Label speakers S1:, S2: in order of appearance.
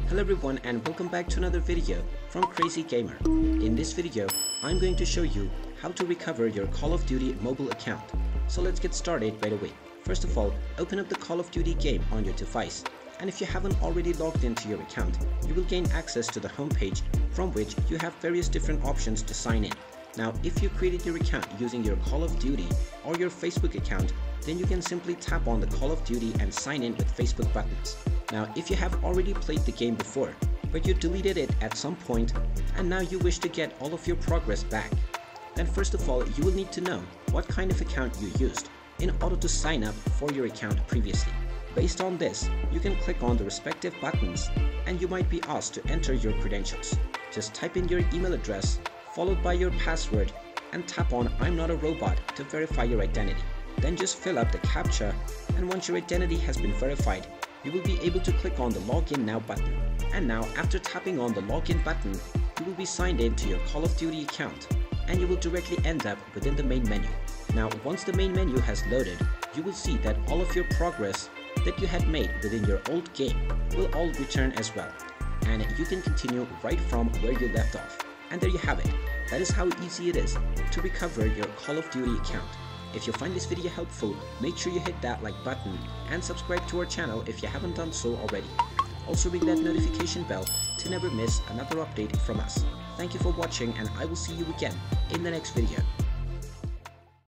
S1: Hello everyone and welcome back to another video from Crazy Gamer. In this video, I'm going to show you how to recover your Call of Duty mobile account. So let's get started right away. First of all, open up the Call of Duty game on your device. And if you haven't already logged into your account, you will gain access to the homepage from which you have various different options to sign in. Now, if you created your account using your Call of Duty or your Facebook account, then you can simply tap on the Call of Duty and sign in with Facebook buttons. Now, if you have already played the game before, but you deleted it at some point and now you wish to get all of your progress back, then first of all, you will need to know what kind of account you used in order to sign up for your account previously. Based on this, you can click on the respective buttons and you might be asked to enter your credentials. Just type in your email address followed by your password and tap on I'm not a robot to verify your identity. Then just fill up the CAPTCHA, and once your identity has been verified, you will be able to click on the Login Now button. And now, after tapping on the Login button, you will be signed in to your Call of Duty account and you will directly end up within the main menu. Now, once the main menu has loaded, you will see that all of your progress that you had made within your old game will all return as well. And you can continue right from where you left off. And there you have it. That is how easy it is to recover your Call of Duty account. If you find this video helpful, make sure you hit that like button and subscribe to our channel if you haven't done so already. Also ring that notification bell to never miss another update from us. Thank you for watching and I will see you again in the next video.